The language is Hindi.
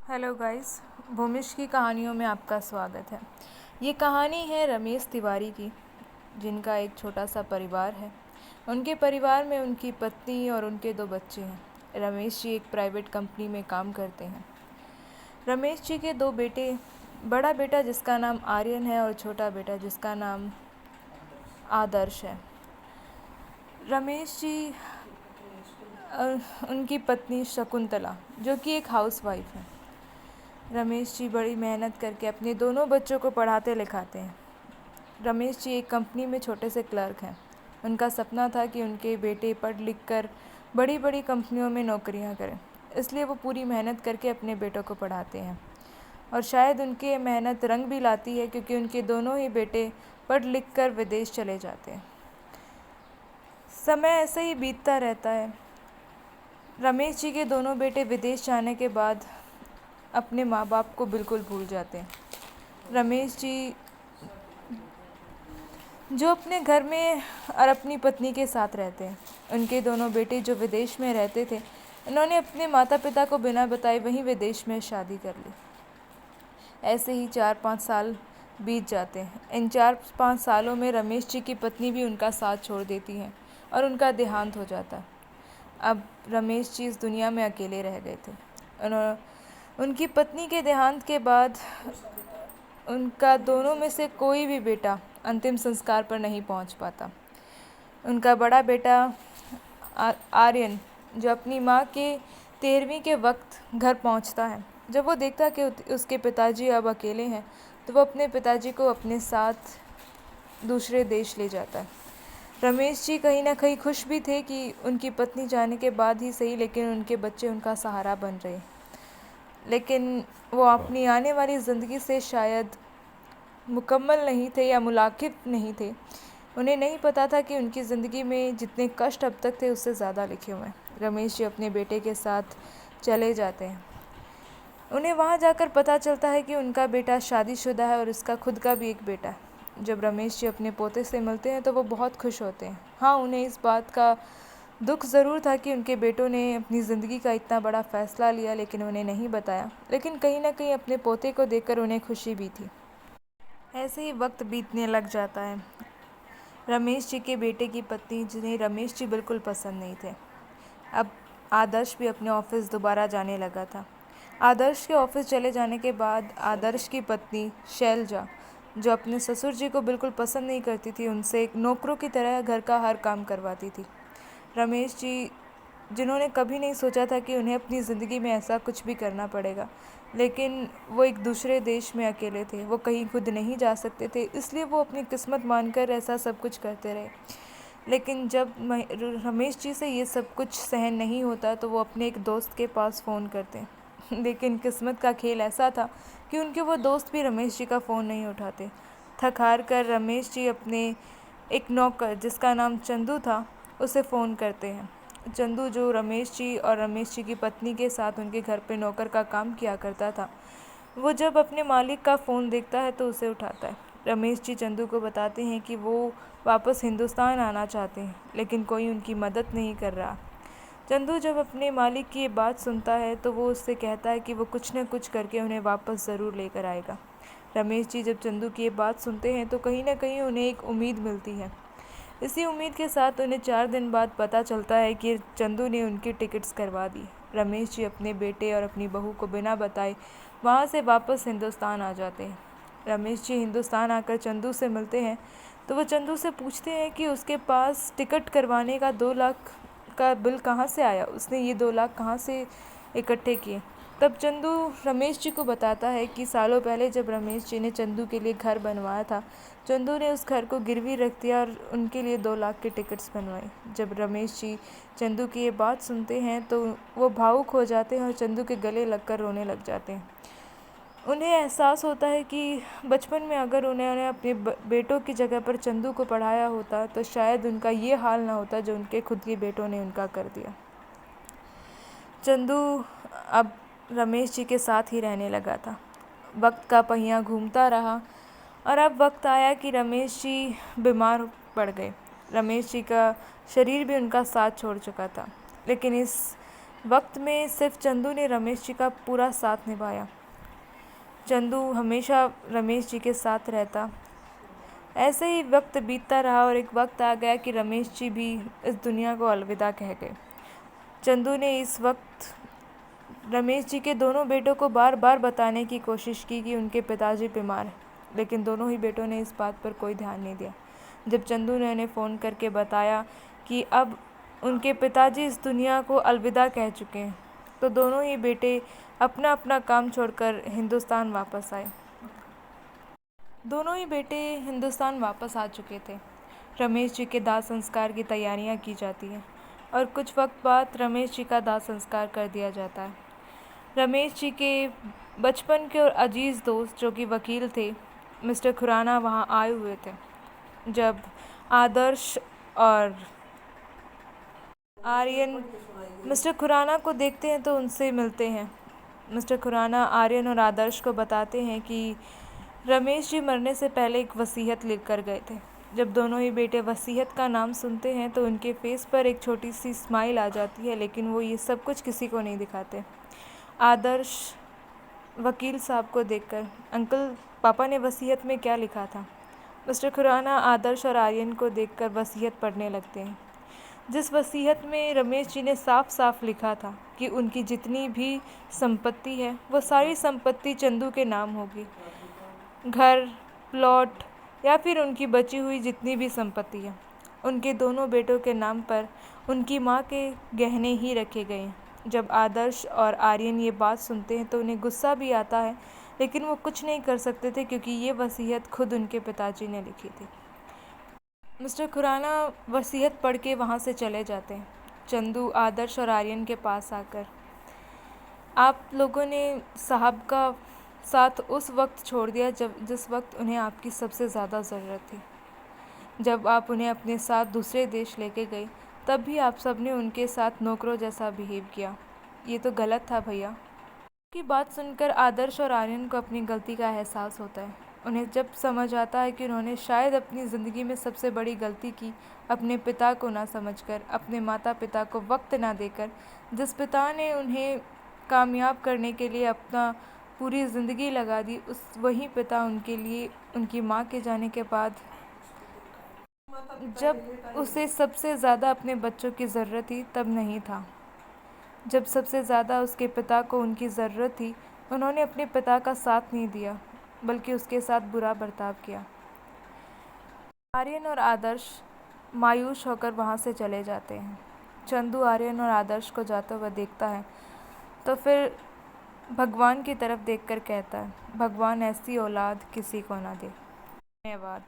हेलो गाइस, भूमिश की कहानियों में आपका स्वागत है। ये कहानी है रमेश तिवारी की, जिनका एक छोटा सा परिवार है। उनके परिवार में उनकी पत्नी और उनके 2 बच्चे हैं। रमेश जी एक प्राइवेट कंपनी में काम करते हैं। रमेश जी के 2 बेटे, बड़ा बेटा जिसका नाम आर्यन है और छोटा बेटा जिसका नाम आदर्श है। रमेश जी उनकी पत्नी शकुंतला, जो कि एक हाउसवाइफ है। रमेश जी बड़ी मेहनत करके अपने दोनों बच्चों को पढ़ाते लिखाते हैं। रमेश जी एक कंपनी में छोटे से क्लर्क हैं। उनका सपना था कि उनके बेटे पढ़ लिख कर बड़ी बड़ी कंपनियों में नौकरियां करें, इसलिए वो पूरी मेहनत करके अपने बेटों को पढ़ाते हैं। और शायद उनकी ये मेहनत रंग भी लाती है, क्योंकि उनके दोनों ही बेटे पढ़ लिख कर विदेश चले जाते हैं। समय ऐसे ही बीतता रहता है। रमेश जी के दोनों बेटे विदेश जाने के बाद अपने माँ बाप को बिल्कुल भूल जाते हैं। रमेश जी जो अपने घर में और अपनी पत्नी के साथ रहते हैं। उनके दोनों बेटे जो विदेश में रहते थे, उन्होंने अपने माता पिता को बिना बताए वहीं विदेश में शादी कर ली। ऐसे ही 4-5 साल बीत जाते हैं। इन 4-5 सालों में रमेश जी की पत्नी भी उनका साथ छोड़ देती है और उनका देहांत हो जाता है। अब रमेश जी इस दुनिया में अकेले रह गए थे। उनकी पत्नी के देहांत के बाद उनका दोनों में से कोई भी बेटा अंतिम संस्कार पर नहीं पहुंच पाता। उनका बड़ा बेटा आर्यन, जो अपनी माँ के 13वीं के वक्त घर पहुंचता है, जब वो देखता कि उसके पिताजी अब अकेले हैं, तो वो अपने पिताजी को अपने साथ दूसरे देश ले जाता है। रमेश जी कहीं ना कहीं खुश भी थे कि उनकी पत्नी जाने के बाद ही सही, लेकिन उनके बच्चे उनका सहारा बन रहे। लेकिन वो अपनी आने वाली ज़िंदगी से शायद मुकम्मल नहीं थे या मुलाकिफ नहीं थे। उन्हें नहीं पता था कि उनकी ज़िंदगी में जितने कष्ट अब तक थे उससे ज़्यादा लिखे हुए हैं। रमेश जी अपने बेटे के साथ चले जाते हैं। उन्हें वहाँ जाकर पता चलता है कि उनका बेटा शादीशुदा है और उसका खुद का भी एक बेटा है। जब रमेश जी अपने पोते से मिलते हैं तो वो बहुत खुश होते हैं। हाँ, उन्हें इस बात का दुख ज़रूर था कि उनके बेटों ने अपनी ज़िंदगी का इतना बड़ा फ़ैसला लिया, लेकिन उन्हें नहीं बताया। लेकिन कहीं ना कहीं अपने पोते को देखकर उन्हें खुशी भी थी। ऐसे ही वक्त बीतने लग जाता है। रमेश जी के बेटे की पत्नी, जिन्हें रमेश जी बिल्कुल पसंद नहीं थे, अब आदर्श भी अपने ऑफिस दोबारा जाने लगा था। आदर्श के ऑफिस चले जाने के बाद आदर्श की पत्नी शैलजा, जो अपने ससुर जी को बिल्कुल पसंद नहीं करती थी, उनसे एक नौकरों की तरह घर का हर काम करवाती थी। रमेश जी, जिन्होंने कभी नहीं सोचा था कि उन्हें अपनी ज़िंदगी में ऐसा कुछ भी करना पड़ेगा, लेकिन वो एक दूसरे देश में अकेले थे, वो कहीं खुद नहीं जा सकते थे, इसलिए वो अपनी किस्मत मानकर ऐसा सब कुछ करते रहे। लेकिन जब रमेश जी से ये सब कुछ सहन नहीं होता तो वो अपने एक दोस्त के पास फ़ोन करते हैं। लेकिन किस्मत का खेल ऐसा था कि उनके वो दोस्त भी रमेश जी का फ़ोन नहीं उठाते। थक हार कर रमेश जी अपने एक नौकर, जिसका नाम चंदू था, उसे फ़ोन करते हैं। चंदू, जो रमेश जी और रमेश जी की पत्नी के साथ उनके घर पे नौकर का काम किया करता था, वो जब अपने मालिक का फ़ोन देखता है तो उसे उठाता है। रमेश जी चंदू को बताते हैं कि वो वापस हिंदुस्तान आना चाहते हैं, लेकिन कोई उनकी मदद नहीं कर रहा। चंदू जब अपने मालिक की ये बात सुनता है तो वो उससे कहता है कि वो कुछ न कुछ करके उन्हें वापस ज़रूर लेकर आएगा। रमेश जी जब चंदू की ये बात सुनते हैं तो कहीं ना कहीं उन्हें एक उम्मीद मिलती है। इसी उम्मीद के साथ उन्हें 4 दिन बाद पता चलता है कि चंदू ने उनकी टिकट्स करवा दी। रमेश जी अपने बेटे और अपनी बहू को बिना बताए वहाँ से वापस हिंदुस्तान आ जाते हैं। रमेश जी हिंदुस्तान आकर चंदू से मिलते हैं तो वो चंदू से पूछते हैं कि उसके पास टिकट करवाने का 2 लाख का बिल कहाँ से आया, उसने ये 2 लाख कहाँ से इकट्ठे किए। तब चंदू रमेश जी को बताता है कि सालों पहले जब रमेश जी ने चंदू के लिए घर बनवाया था, चंदू ने उस घर को गिरवी रख दिया और उनके लिए 2 लाख की टिकट्स बनवाई। जब रमेश जी चंदू की ये बात सुनते हैं तो वो भावुक हो जाते हैं और चंदू के गले लगकर रोने लग जाते हैं। उन्हें एहसास होता है कि बचपन में अगर उन्होंने अपने बेटों की जगह पर चंदू को पढ़ाया होता तो शायद उनका ये हाल ना होता जो उनके खुद के बेटों ने उनका कर दिया। चंदू अब रमेश जी के साथ ही रहने लगा था। वक्त का पहिया घूमता रहा और अब वक्त आया कि रमेश जी बीमार पड़ गए। रमेश जी का शरीर भी उनका साथ छोड़ चुका था, लेकिन इस वक्त में सिर्फ चंदू ने रमेश जी का पूरा साथ निभाया। चंदू हमेशा रमेश जी के साथ रहता। ऐसे ही वक्त बीतता रहा और एक वक्त आ गया कि रमेश जी भी इस दुनिया को अलविदा कह गए। चंदू ने इस वक्त रमेश जी के दोनों बेटों को बार बार बताने की कोशिश की कि उनके पिताजी बीमार हैं, लेकिन दोनों ही बेटों ने इस बात पर कोई ध्यान नहीं दिया। जब चंदू ने उन्हें फ़ोन करके बताया कि अब उनके पिताजी इस दुनिया को अलविदा कह चुके हैं, तो दोनों ही बेटे अपना अपना काम छोड़कर हिंदुस्तान वापस आए। दोनों ही बेटे हिंदुस्तान वापस आ चुके थे। रमेश जी के दाह संस्कार की तैयारियां की जाती हैं और कुछ वक्त बाद रमेश जी का दाह संस्कार कर दिया जाता है। रमेश जी के बचपन के और अजीज़ दोस्त जो कि वकील थे, मिस्टर खुराना, वहाँ आए हुए थे। जब आदर्श और आर्यन मिस्टर खुराना को देखते हैं तो उनसे मिलते हैं। मिस्टर खुराना आर्यन और आदर्श को बताते हैं कि रमेश जी मरने से पहले एक वसीयत लिख कर गए थे। जब दोनों ही बेटे वसीयत का नाम सुनते हैं तो उनके फेस पर एक छोटी सी स्माइल आ जाती है, लेकिन वो ये सब कुछ किसी को नहीं दिखाते। आदर्श वकील साहब को देखकर, अंकल पापा ने वसीयत में क्या लिखा था? मिस्टर खुराना आदर्श और आर्यन को देखकर वसीयत पढ़ने लगते हैं, जिस वसीयत में रमेश जी ने साफ साफ लिखा था कि उनकी जितनी भी संपत्ति है वो सारी संपत्ति चंदू के नाम होगी। घर, प्लॉट या फिर उनकी बची हुई जितनी भी संपत्ति है, उनके दोनों बेटों के नाम पर उनकी माँ के गहने ही रखे गए हैं। जब आदर्श और आर्यन ये बात सुनते हैं तो उन्हें गुस्सा भी आता है, लेकिन वो कुछ नहीं कर सकते थे क्योंकि ये वसीयत खुद उनके पिताजी ने लिखी थी। मिस्टर खुराना वसीयत पढ़ के वहाँ से चले जाते हैं। चंदू आदर्श और आर्यन के पास आकर, आप लोगों ने साहब का साथ उस वक्त छोड़ दिया जिस वक्त उन्हें आपकी सबसे ज़्यादा ज़रूरत थी। जब आप उन्हें अपने साथ दूसरे देश लेके गए, तब भी आप सब ने उनके साथ नौकरों जैसा बिहेव किया। ये तो गलत था भैया। की बात सुनकर आदर्श और आर्यन को अपनी गलती का एहसास होता है। उन्हें जब समझ आता है कि उन्होंने शायद अपनी ज़िंदगी में सबसे बड़ी गलती की, अपने पिता को ना समझकर, अपने माता पिता को वक्त ना देकर, जिस पिता ने उन्हें कामयाब करने के लिए अपना पूरी ज़िंदगी लगा दी, वही पिता उनके लिए उनकी माँ के जाने के बाद, जब उसे सबसे ज़्यादा अपने बच्चों की ज़रूरत थी, तब नहीं था। जब सबसे ज़्यादा उसके पिता को उनकी ज़रूरत थी, उन्होंने अपने पिता का साथ नहीं दिया, बल्कि उसके साथ बुरा बर्ताव किया। आर्यन और आदर्श मायूस होकर वहाँ से चले जाते हैं। चंदू आर्यन और आदर्श को जाते हुए देखता है तो फिर भगवान की तरफ देखकर कहता है, भगवान ऐसी औलाद किसी को ना दे। धन्यवाद।